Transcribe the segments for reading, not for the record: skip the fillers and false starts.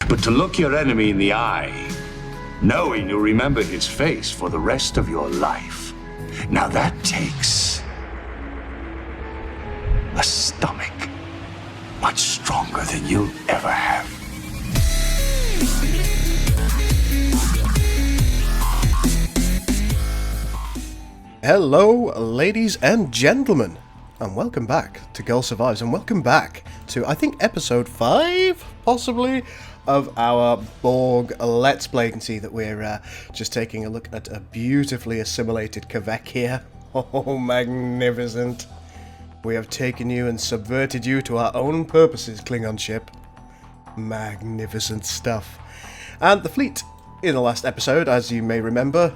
But to look your enemy in the eye, knowing you'll remember his face for the rest of your life, now that takes a stomach much stronger than you'll ever have. Hello, ladies and gentlemen, and welcome back to Girl Survives, and welcome back to, I think, episode 5, possibly, of our Borg Let's Play. You can see that we're just taking a look at a beautifully assimilated Quebec here. Oh, magnificent. We have taken you and subverted you to our own purposes, Klingon ship. Magnificent stuff. And the fleet, in the last episode, as you may remember,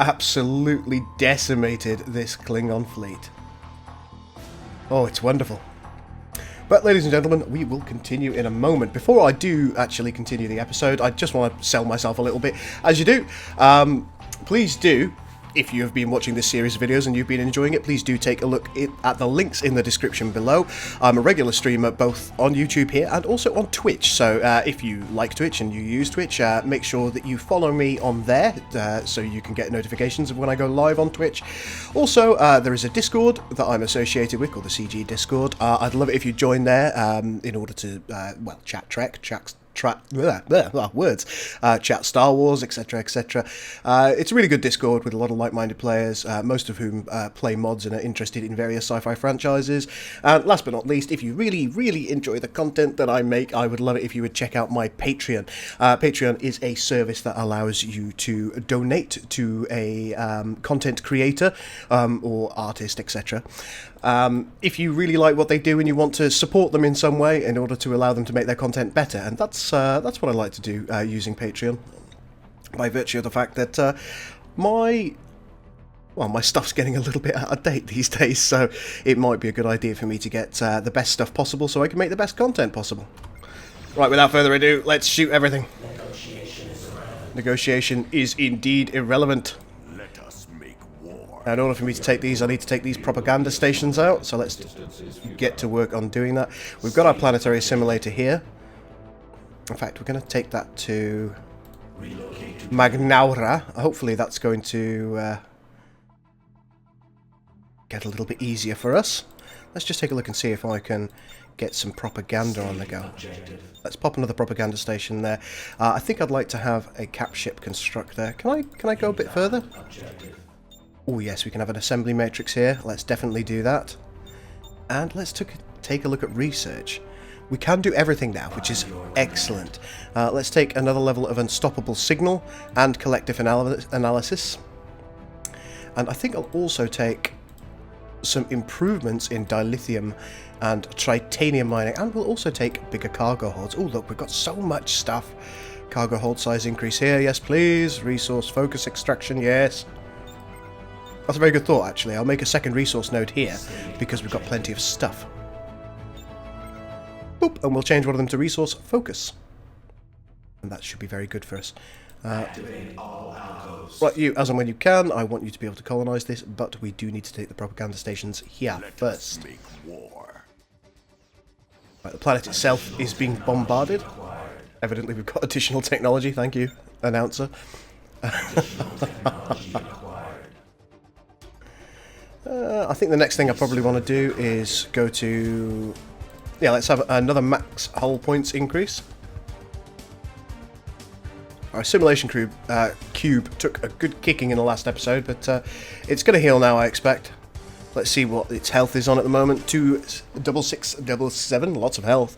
absolutely decimated this Klingon fleet. Oh, it's wonderful. But ladies and gentlemen, we will continue in a moment. Before I do actually continue the episode, I just want to sell myself a little bit, as you do. Please do, if you have been watching this series of videos and you've been enjoying it, please do take a look at the links in the description below. I'm a regular streamer both on YouTube here and also on Twitch, so if you like Twitch and you use Twitch, make sure that you follow me on there so you can get notifications of when I go live on Twitch. Also, there is a Discord that I'm associated with called the CG Discord. I'd love it if you join there in order to, well, chat Trek, chat Star Wars, etc, etc. It's a really good Discord with a lot of like-minded players, most of whom play mods and are interested in various sci-fi franchises. And last but not least, if you really enjoy the content that I make, I would love it if you would check out my Patreon. Patreon is a service that allows you to donate to a content creator or artist, etc. If you really like what they do and you want to support them in some way in order to allow them to make their content better, and that's what I like to do using Patreon, by virtue of the fact that my stuff's getting a little bit out of date these days, so it might be a good idea for me to get the best stuff possible so I can make the best content possible. Right, without further ado, let's shoot everything. Negotiation is indeed irrelevant. Now, in order for me to take these, I need to take these propaganda stations out, so let's get to work on doing that. We've got our planetary assimilator here. In fact, we're going to take that to Magnaura. Hopefully that's going to get a little bit easier for us. Let's just take a look and see if I can get some propaganda on the go. Let's pop another propaganda station there. I think I'd like to have a cap ship constructor. Can I go a bit further? Oh yes, we can have an assembly matrix here. Let's definitely do that. And let's take a look at research. We can do everything now, which is excellent. Let's take another level of unstoppable signal and collective analysis. And I think I'll also take some improvements in dilithium and titanium mining. And we'll also take bigger cargo holds. Oh look, we've got so much stuff. Cargo hold size increase here, yes please. Resource focus extraction, yes. That's a very good thought, actually. I'll make a second resource node here, because we've got plenty of stuff. Boop, and we'll change one of them to resource focus. And that should be very good for us. Right, you, as and when you can, I want you to be able to colonise this, but we do need to take the propaganda stations here first. Right, the planet itself is being bombarded. Evidently we've got additional technology, thank you, announcer. I think the next thing I probably want to do is go to... Yeah, let's have another max hull points increase. Our simulation cube took a good kicking in the last episode, but it's going to heal now, I expect. Let's see what its health is on at the moment. 26677, lots of health,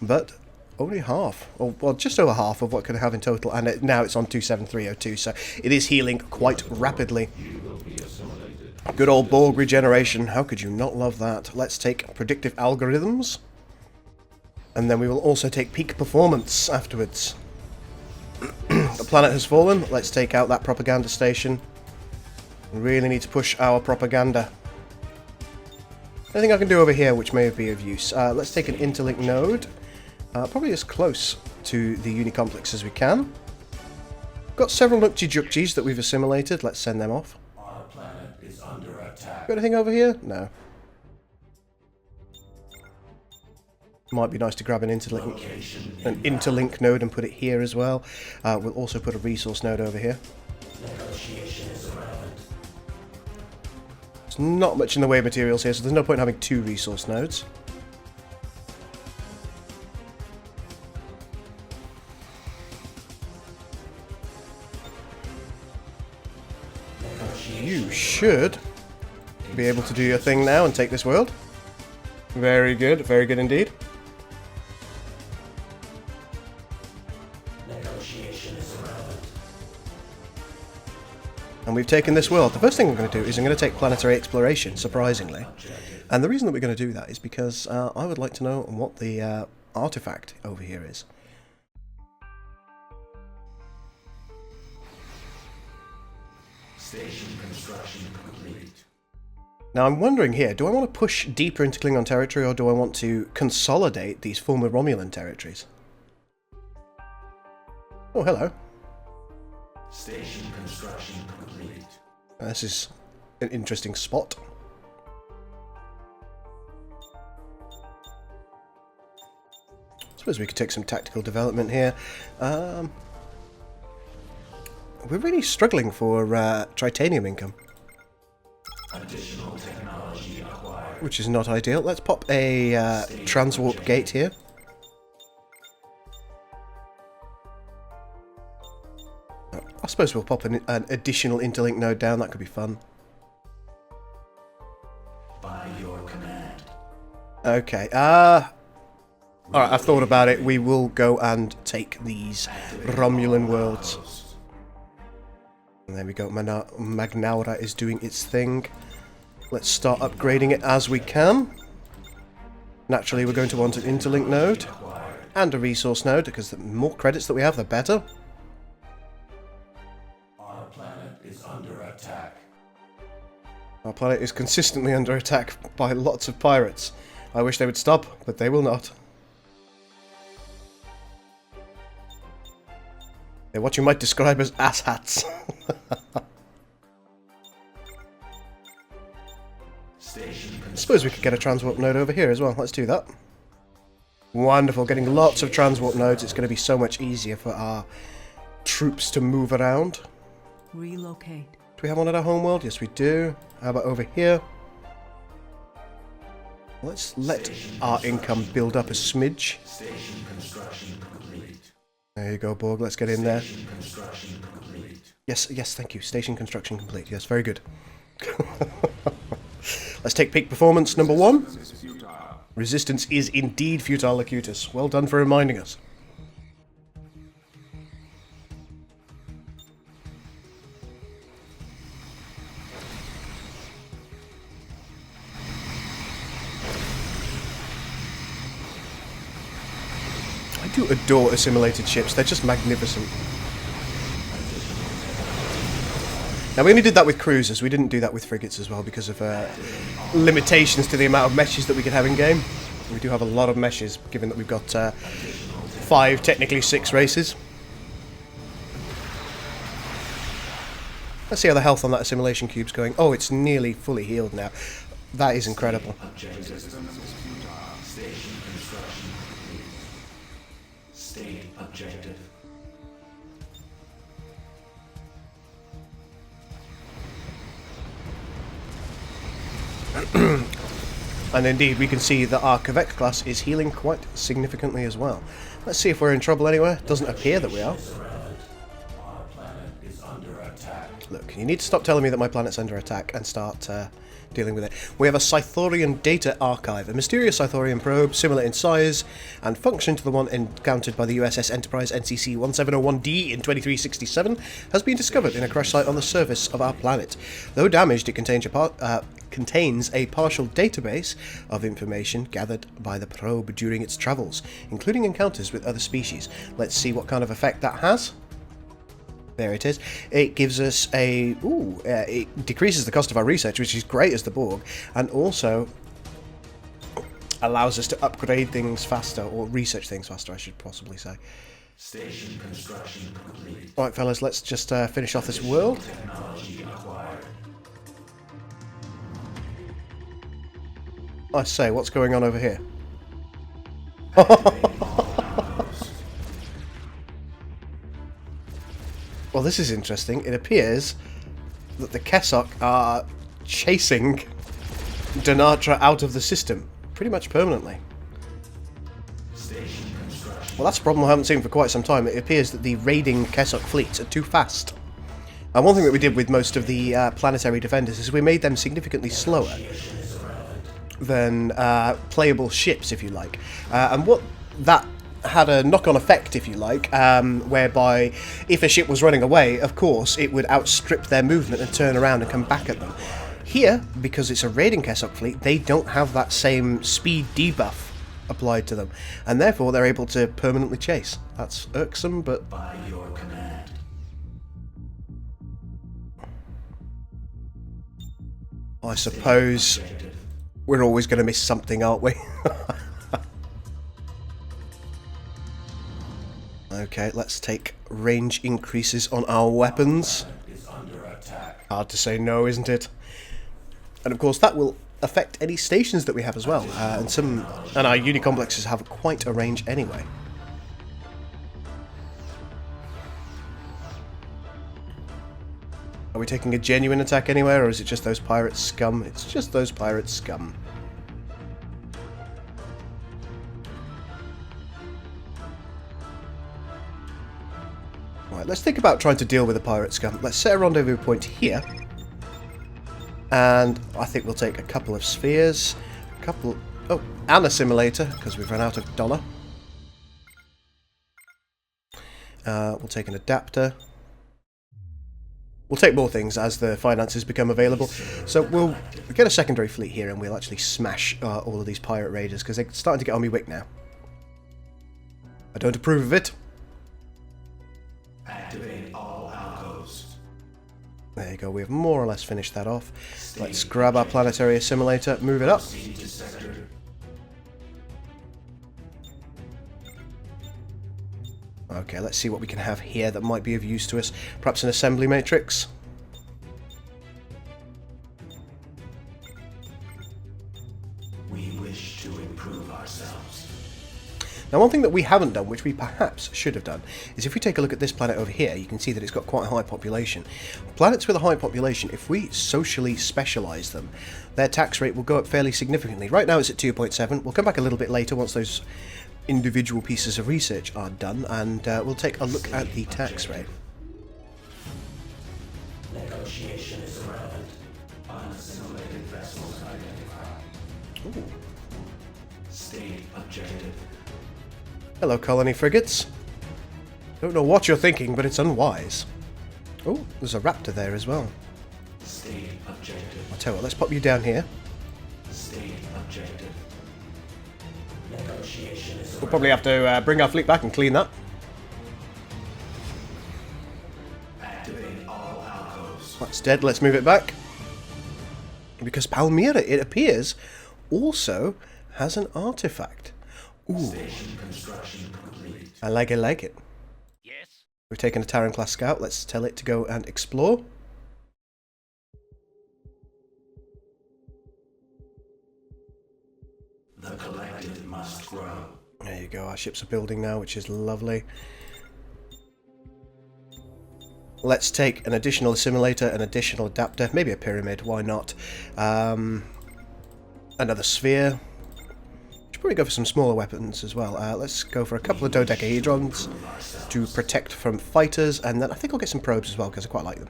but only half, or well, just over half of what it could have in total, and now it's on 27302, so it is healing quite rapidly. Good old Borg regeneration, how could you not love that? Let's take predictive algorithms, and then we will also take peak performance afterwards. The planet has fallen, let's take out that propaganda station. We really need to push our propaganda. Anything I can do over here which may be of use? Let's take an interlink node, probably as close to the Unicomplex as we can. Got several Nukti-Juktis that we've assimilated, let's send them off. Got anything over here? No. Might be nice to grab an interlink node and put it here as well. We'll also put a resource node over here. There's not much in the way of materials here, so there's no point in having 2 resource nodes. You should be able to do your thing now and take this world. Very good indeed. And we've taken this world. The first thing I'm going to do is I'm going to take planetary exploration, surprisingly. And the reason that we're going to do that is because I would like to know what the artifact over here is. Station construction complete. Now I'm wondering here, do I want to push deeper into Klingon territory or do I want to consolidate these former Romulan territories? Oh, hello. Station construction complete. This is an interesting spot. I suppose we could take some tactical development here. We're really struggling for tritanium income. Additional technology acquired. Which is not ideal. Let's pop a transwarp gate here. I suppose we'll pop an additional interlink node down. That could be fun. By your command. Okay. Alright, I've thought about it. We will go and take these Romulan worlds. And there we go. Magnaura is doing its thing. Let's start upgrading it as we can. Naturally, we're going to want an interlink node and a resource node, because the more credits that we have, the better. Our planet is under attack. Our planet is consistently under attack by lots of pirates. I wish they would stop, but they will not. They're what you might describe as asshats. I suppose we could get a transwarp node over here as well. Let's do that. Wonderful, getting lots of transwarp nodes. It's going to be so much easier for our troops to move around. Relocate. Do we have one at our homeworld? Yes, we do. How about over here? Let's let our income build up a smidge. Station construction complete. There you go, Borg. Let's get in there. Station construction complete. Yes, thank you. Station construction complete. Yes, very good. Let's take peak performance number 1. Resistance is indeed futile, Locutus. Well done for reminding us. I do adore assimilated ships. They're just magnificent. Now, we only did that with cruisers. We didn't do that with frigates as well because of limitations to the amount of meshes that we could have in-game. We do have a lot of meshes, given that we've got 5, technically 6 races. Let's see how the health on that assimilation cube's going. Oh, it's nearly fully healed now. That is incredible. Station construction complete. State objective. And indeed, we can see that our Quebec class is healing quite significantly as well. Let's see if we're in trouble anywhere. Doesn't appear that we are. Our planet is under attack. Look, you need to stop telling me that my planet's under attack and start dealing with it. We have a Scythorian data archive. A mysterious Scythorian probe, similar in size and function to the one encountered by the USS Enterprise NCC 1701D in 2367, has been discovered in a crash site on the surface of our planet. Though damaged, it contains a partial database of information gathered by the probe during its travels, including encounters with other species. Let's see what kind of effect that has. There it is. It gives us a... it decreases the cost of our research, which is great as the Borg, and also allows us to upgrade things faster, or research things faster, I should possibly say. Station construction complete. Alright, fellas, let's just finish off this world. Technology acquired. I say, what's going on over here? Well, this is interesting. It appears that the Kessock are chasing Denatra out of the system, pretty much permanently. Well, that's a problem I haven't seen for quite some time. It appears that the raiding Kessock fleets are too fast. And one thing that we did with most of the planetary defenders is we made them significantly slower than playable ships, if you like. And what that had a knock-on effect, if you like, whereby if a ship was running away, of course, it would outstrip their movement and turn around and come back at them. Here, because it's a raiding Kessock fleet, they don't have that same speed debuff applied to them, and therefore they're able to permanently chase. That's irksome, but... By your command. I suppose we're always going to miss something, aren't we? Okay, let's take range increases on our weapons. Is under attack. Hard to say no, isn't it? And of course that will affect any stations that we have as well. And our unicomplexes have quite a range anyway. Are we taking a genuine attack anywhere, or is it just those pirate scum? It's just those pirate scum. Right, let's think about trying to deal with the pirate scum. Let's set a rendezvous point here. And I think we'll take a couple of spheres. Oh, and a simulator, because we've run out of dollar. We'll take an adapter. We'll take more things as the finances become available. So we'll get a secondary fleet here and we'll actually smash all of these pirate raiders, because they're starting to get on me wick now. I don't approve of it. Activate all alcoves. There you go, we've more or less finished that off. Let's grab our planetary assimilator, move it up. Proceed to sector. Okay, let's see what we can have here that might be of use to us. Perhaps an assembly matrix. We wish to improve ourselves. Now, one thing that we haven't done, which we perhaps should have done, is if we take a look at this planet over here, you can see that it's got quite a high population. Planets with a high population, if we socially specialise them, their tax rate will go up fairly significantly. Right now it's at 2.7. We'll come back a little bit later once those individual pieces of research are done, and we'll take a look at the tax rate. Negotiation is irrelevant. Unassimilated vessels identified. Ooh. State objective. Hello, colony frigates. Don't know what you're thinking, but it's unwise. Oh, there's a raptor there as well. State objective. I'll tell you what, let's pop you down here. State objective. Negotiation is We'll probably have to bring our fleet back and clean that. activate all alcoves. That's dead, let's move it back. Because Palmyra, it appears, also has an artifact. Ooh, Station construction complete. I like it. Yes? We've taken a Terran class scout, let's tell it to go and explore. The collective must grow. There you go, our ships are building now, which is lovely. Let's take an additional assimilator, an additional adapter, maybe a pyramid, why not? Another sphere. Should probably go for some smaller weapons as well. Let's go for a couple of dodecahedrons to protect from fighters, and then I think I'll get some probes as well, because I quite like them.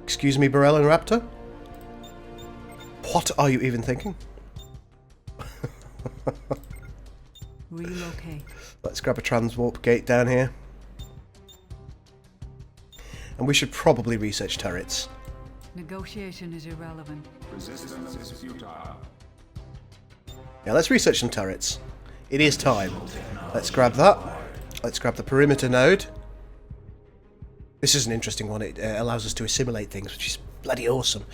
Excuse me, Burrell and Raptor? What are you even thinking? Relocate. Let's grab a transwarp gate down here. And we should probably research turrets. Negotiation is irrelevant. Resistance is futile. Yeah, let's research some turrets. It is time. Let's grab that. Let's grab the perimeter node. This is an interesting one. It allows us to assimilate things, which is bloody awesome.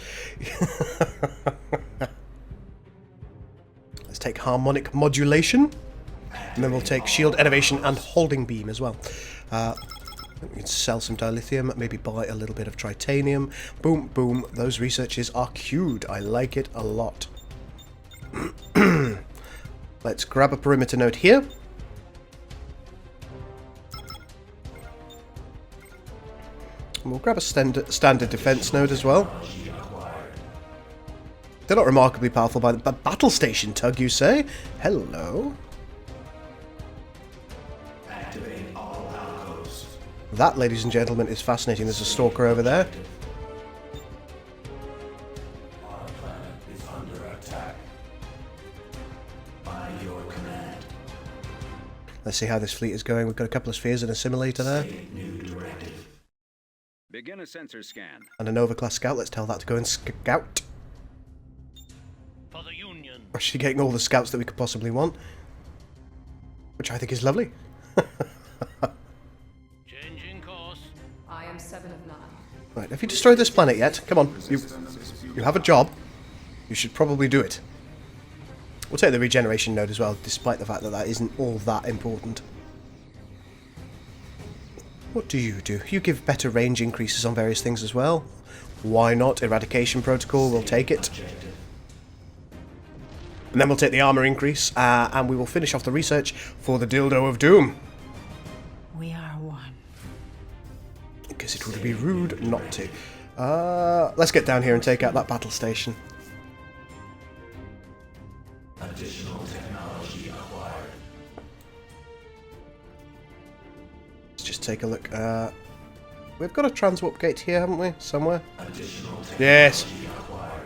Let's take harmonic modulation. And then we'll take shield elevation and holding beam as well. We can sell some dilithium, maybe buy a little bit of tritanium. Boom, boom. Those researches are queued. I like it a lot. Let's grab a perimeter node here. And we'll grab a standard defense node as well. They're not remarkably powerful by the battle station tug, you say? Hello. Activate all outposts. That, ladies and gentlemen, is fascinating. There's a stalker over there. Our planet is under attack. By your command. Let's see how this fleet is going. We've got a couple of spheres and a simulator there. State new directive. Begin a sensor scan. And a Nova class scout. Let's tell that to go and scout. For the Union. Actually getting all the scouts that we could possibly want. Which I think is lovely. Changing course. I am 7 of 9. Right, have you destroyed this planet yet? Come on. You have a job. You should probably do it. We'll take the regeneration node as well, despite the fact that that isn't all that important. What do? You give better range increases on various things as well. Why not? Eradication protocol, we'll take it. And then we'll take the armor increase, and we will finish off the research for the Dildo of Doom. We are one. Because it would be rude not to. Let's get down here and take out that battle station. Additional technology acquired. Let's just take a look. We've got a transwarp gate here, haven't we? Somewhere? Additional technology Yes. acquired.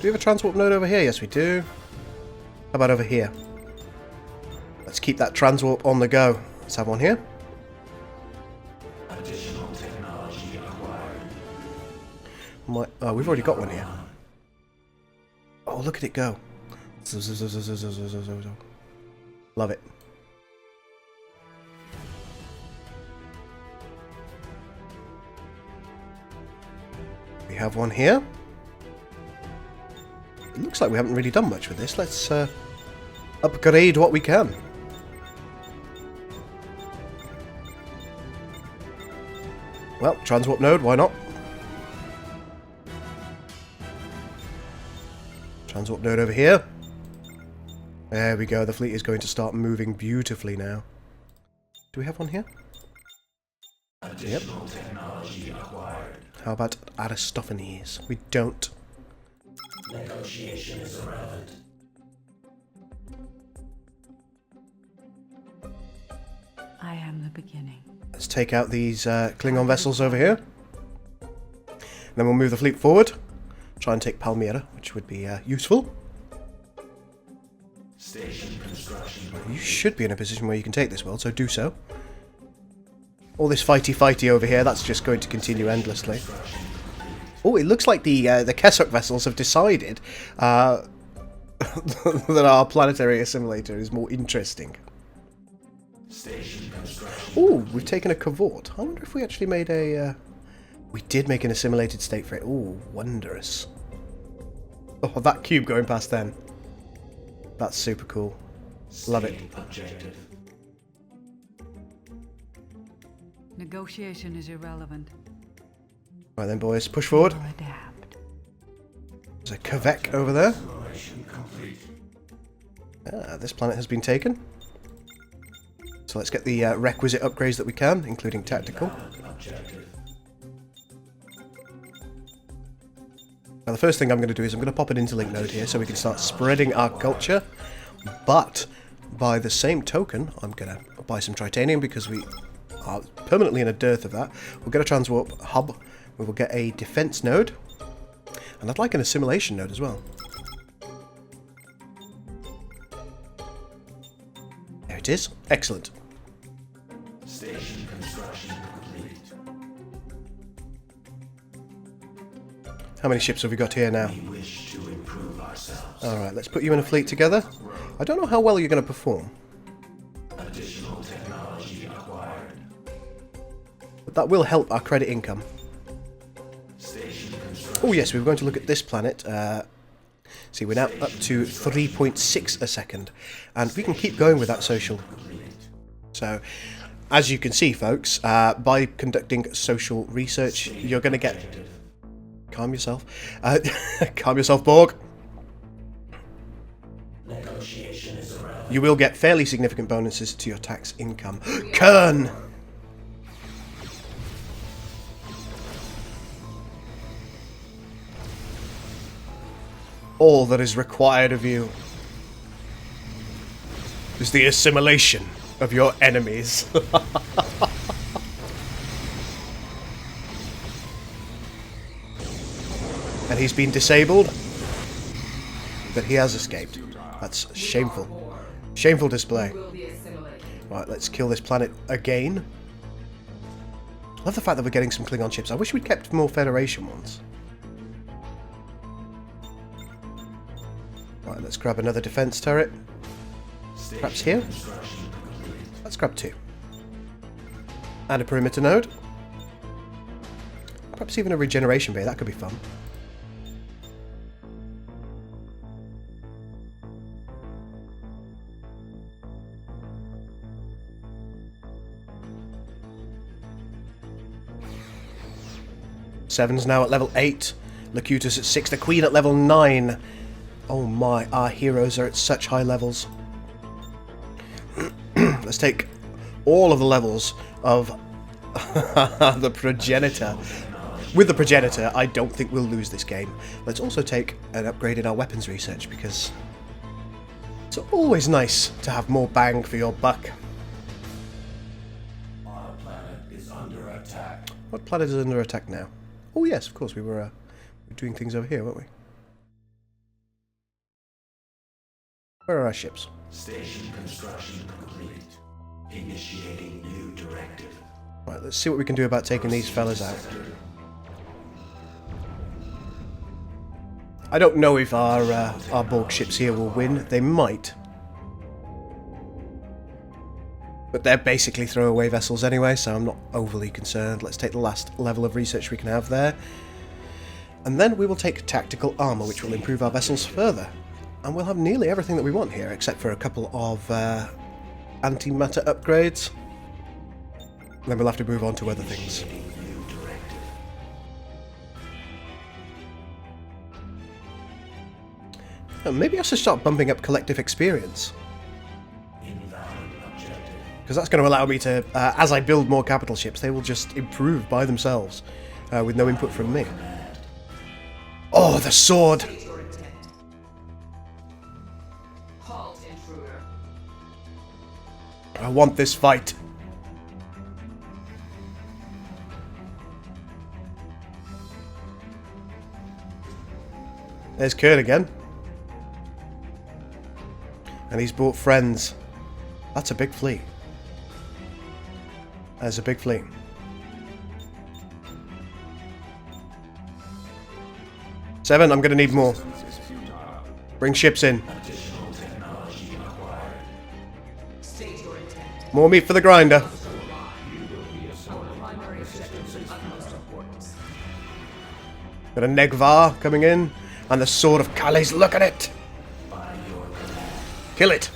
Do we have a transwarp node over here? Yes, we do. How about over here? Let's keep that transwarp on the go. Let's have one here. Additional technology acquired. Oh, we've already got one here. Oh, look at it go. Love it. We have one here. It looks like we haven't really done much with this. Let's upgrade what we can. Well, transwarp node, why not? Transwarp node over here. There we go, the fleet is going to start moving beautifully now. Do we have one here? Additional technology acquired. How about Aristophanes? We don't. Negotiation is irrelevant. I am the beginning. Let's take out these Klingon vessels over here. Then we'll move the fleet forward. Try and take Palmyra, which would be useful. Station construction. You should be in a position where you can take this world, so do so. All this fighty over here, that's just going to continue endlessly. Oh, it looks like the Kessock vessels have decided that our planetary assimilator is more interesting. Station construction. Oh, we've taken a cavort. I wonder if we actually made a... we did make an assimilated state for it. Oh, wondrous. Oh, that cube going past then. That's super cool. Love it. Objective. Negotiation is irrelevant. Right then, boys, push forward. Or adapt. There's a Kvek over there. Simulation complete. This planet has been taken. So let's get the requisite upgrades that we can, including tactical. Objective. Now the first thing I'm going to do is I'm going to pop an interlink node here so we can start spreading our culture. But by the same token, I'm going to buy some tritanium because we are permanently in a dearth of that. We'll get a transwarp hub. We will get a defense node. And I'd like an assimilation node as well. There it is. Excellent. Station construction complete. How many ships have we got here now? We wish to improve ourselves. Alright, let's put you in a fleet together. I don't know how well you're going to perform, Additional technology acquired. but that will help our credit income. Station construction. Oh yes, we were going to look at this planet. See, we're now up to 3.6 a second, and we can keep going with that social. So, as you can see, folks, by conducting social research, you're going to get Calm yourself. Calm yourself, Borg. Negotiation is around. You will get fairly significant bonuses to your tax income. Kern! All that is required of you is the assimilation of your enemies. And he's been disabled, but he has escaped. That's shameful. Shameful display. Right, let's kill this planet again. I love the fact that we're getting some Klingon ships. I wish we'd kept more Federation ones. Right, let's grab another defense turret. Perhaps here? Let's grab 2. And a perimeter node. Perhaps even a regeneration bay, that could be fun. Seven's now at level 8. Locutus at 6. The Queen at level 9. Oh my, our heroes are at such high levels. Let's take all of the levels of the Progenitor. With the Progenitor, I don't think we'll lose this game. Let's also take an upgrade in our weapons research, because it's always nice to have more bang for your buck. Our planet is under attack. What planet is under attack now? Oh yes, of course, we were doing things over here, weren't we? Where are our ships? Station construction complete. Initiating new directive. Right, let's see what we can do about taking these fellas out. I don't know if our Borg ships here will win. They might. But they're basically throwaway vessels anyway, so I'm not overly concerned. Let's take the last level of research we can have there. And then we will take tactical armor, which will improve our vessels further. And we'll have nearly everything that we want here, except for a couple of antimatter upgrades. And then we'll have to move on to other things. Maybe I should start bumping up collective experience. Because that's going to allow me to, as I build more capital ships, they will just improve by themselves, with no input from me. Oh, the sword! I want this fight. There's Kurt again. And he's brought friends. That's a big fleet. That's a big fleet. Seven, I'm gonna need more. Bring ships in. More meat for the grinder. Got a Negvar coming in. And the Sword of Calais, look at it! Kill it!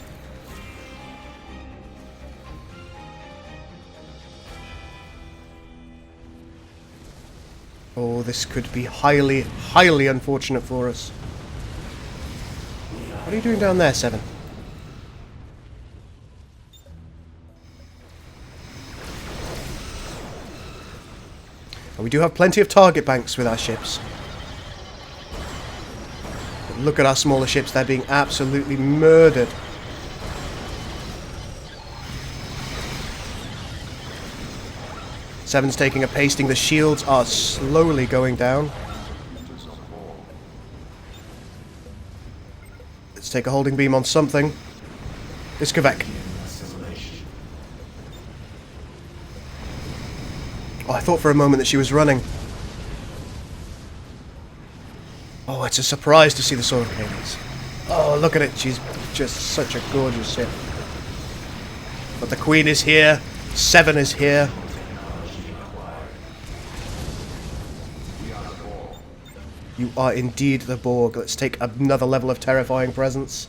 Oh, this could be highly, highly unfortunate for us. What are you doing down there, Seven? And we do have plenty of target banks with our ships. But look at our smaller ships, they're being absolutely murdered. Seven's taking a pasting, the shields are slowly going down. Let's take a holding beam on something. It's Kvek. Oh, I thought for a moment that she was running. Oh, it's a surprise to see the Sword of Calais. Oh, look at it. She's just such a gorgeous ship. But the Queen is here. Seven is here. You are indeed the Borg. Let's take another level of terrifying presence.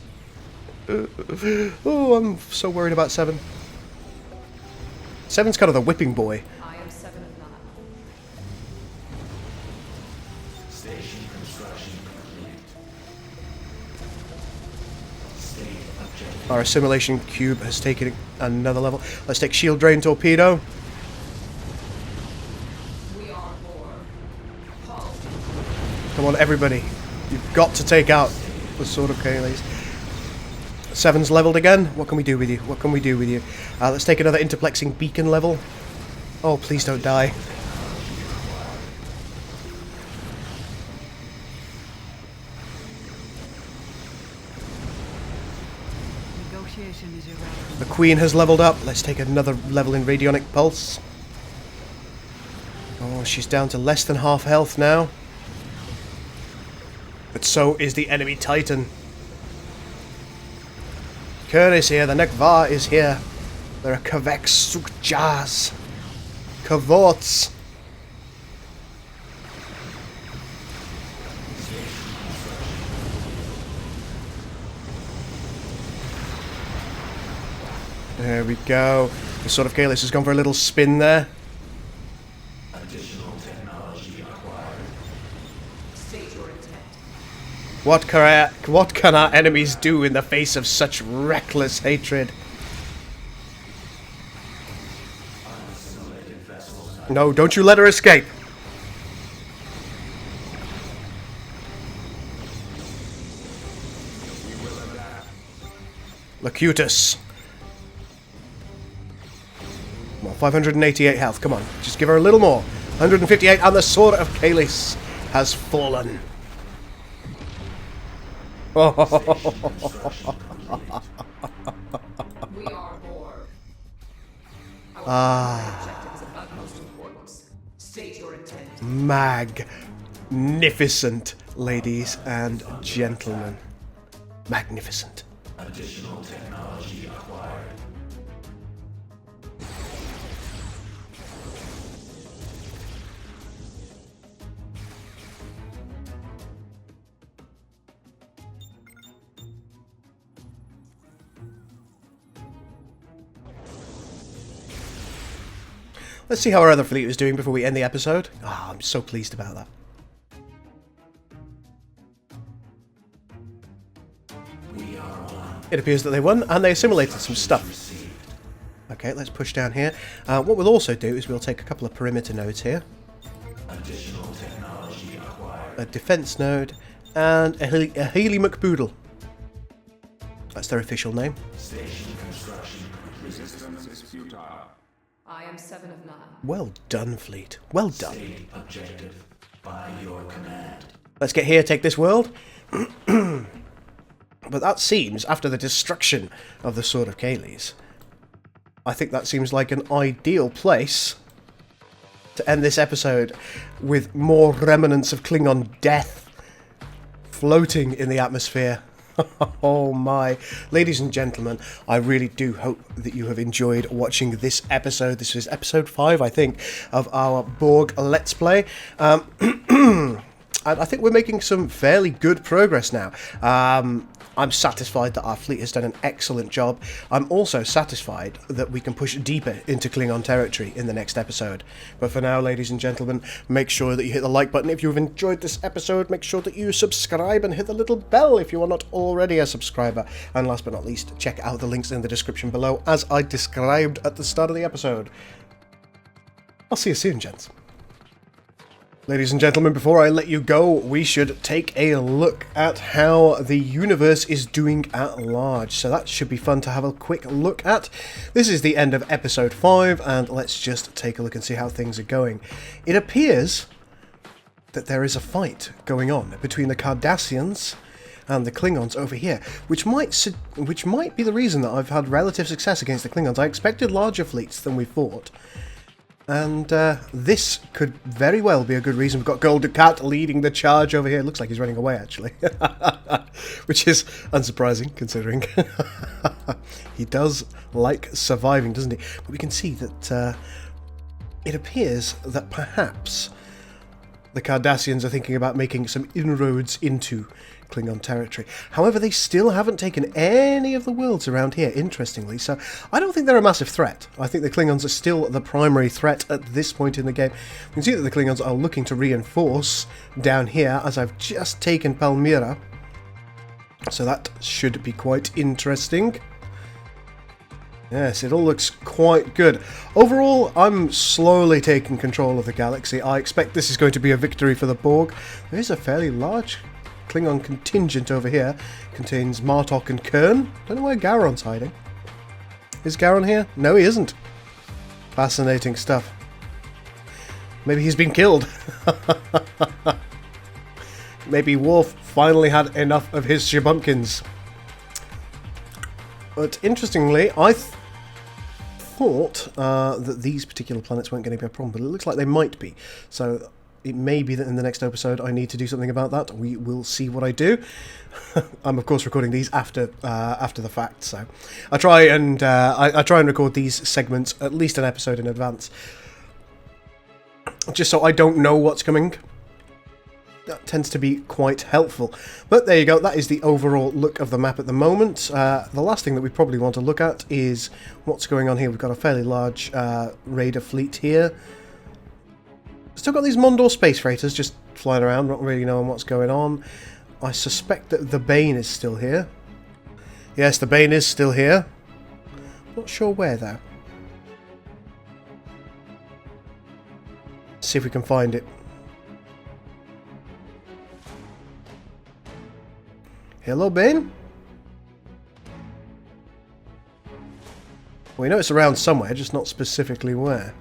Oh, I'm so worried about Seven. Seven's kind of the whipping boy. Our assimilation cube has taken another level. Let's take shield drain torpedo. Come on, everybody. You've got to take out the Sword of Kayleys. 7's leveled again. What can we do with you? What can we do with you? Let's take another interplexing beacon level. Oh, please don't die. Negotiation is irrelevant. The Queen has leveled up. Let's take another level in Radionic Pulse. Oh, she's down to less than half health now. But so is the enemy Titan. Kerr is here, the Nekvar is here. There are Kavek Sukjas. Kavorts. There we go. The Sword of Kalis has gone for a little spin there. Additional technology acquired. State your intent. What can our enemies do in the face of such reckless hatred? No, don't you let her escape. Locutus. Come on, 588 health. Come on, just give her a little more. 158, and the Sword of Kalis has fallen. We are Borg. Objective is of utmost importance. State your intent. Magnificent, ladies and gentlemen. Magnificent. Additional technology acquired. Let's see how our other fleet is doing before we end the episode. Ah, I'm so pleased about that. It appears that they won, and they assimilated some stuff. Okay, let's push down here. What we'll also do is we'll take a couple of perimeter nodes here. Additional technology acquired. A defense node, and a Healy McBoodle. That's their official name. Station construction. Resistance is futile. I am 7 of 9. Well done, fleet. Well done. State objective by your command. Let's get here, take this world. But that seems, after the destruction of the Sword of Kayleys, I think that seems like an ideal place to end this episode with more remnants of Klingon death floating in the atmosphere. Oh my. Ladies and gentlemen, I really do hope that you have enjoyed watching this episode. This is episode 5, I think, of our Borg Let's Play. And I think we're making some fairly good progress now. I'm satisfied that our fleet has done an excellent job. I'm also satisfied that we can push deeper into Klingon territory in the next episode. But for now, ladies and gentlemen, make sure that you hit the like button if you've enjoyed this episode. Make sure that you subscribe and hit the little bell if you are not already a subscriber. And last but not least, check out the links in the description below as I described at the start of the episode. I'll see you soon, gents. Ladies and gentlemen, before I let you go, we should take a look at how the universe is doing at large. So that should be fun to have a quick look at. This is the end of episode 5, and let's just take a look and see how things are going. It appears that there is a fight going on between the Cardassians and the Klingons over here, which might be the reason that I've had relative success against the Klingons. I expected larger fleets than we thought. And this could very well be a good reason. We've got Gul Damar leading the charge over here. Looks like he's running away, actually. Which is unsurprising, considering. He does like surviving, doesn't he? But we can see that it appears that perhaps the Cardassians are thinking about making some inroads into Klingon territory. However, they still haven't taken any of the worlds around here, interestingly, so I don't think they're a massive threat. I think the Klingons are still the primary threat at this point in the game. You can see that the Klingons are looking to reinforce down here, as I've just taken Palmyra. So that should be quite interesting. Yes, it all looks quite good. Overall, I'm slowly taking control of the galaxy. I expect this is going to be a victory for the Borg. There is a fairly large Klingon contingent over here. Contains Martok and Kern. Don't know where Garon's hiding. Is Garon here? No, he isn't. Fascinating stuff. Maybe he's been killed. Maybe Worf finally had enough of his shabumpkins. But interestingly, I thought that these particular planets weren't going to be a problem, but it looks like they might be. So it may be that in the next episode I need to do something about that. We will see what I do. I'm of course recording these after the fact, so I try and record these segments at least an episode in advance, just so I don't know what's coming. That tends to be quite helpful. But there you go, that is the overall look of the map at the moment. The last thing that we probably want to look at is what's going on here. We've got a fairly large raider fleet here. Still got these Mondor space freighters just flying around, not really knowing what's going on. I suspect that the Bane is still here. Yes, the Bane is still here. Not sure where though. See if we can find it. Hello, Bane? Well, we know it's around somewhere, just not specifically where.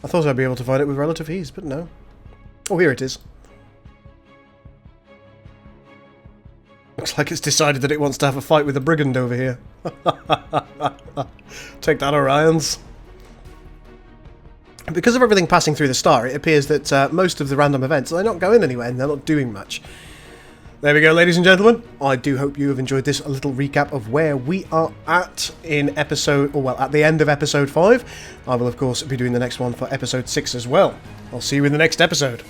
I thought I'd be able to find it with relative ease, but no. Oh, here it is. Looks like it's decided that it wants to have a fight with a brigand over here. Take that, Orions. Because of everything passing through the star, it appears that most of the random events, they're not going anywhere and they're not doing much. There we go, ladies and gentlemen. I do hope you have enjoyed this little recap of where we are at in episode, or well, at the end of episode 5. I will, of course, be doing the next one for episode 6 as well. I'll see you in the next episode.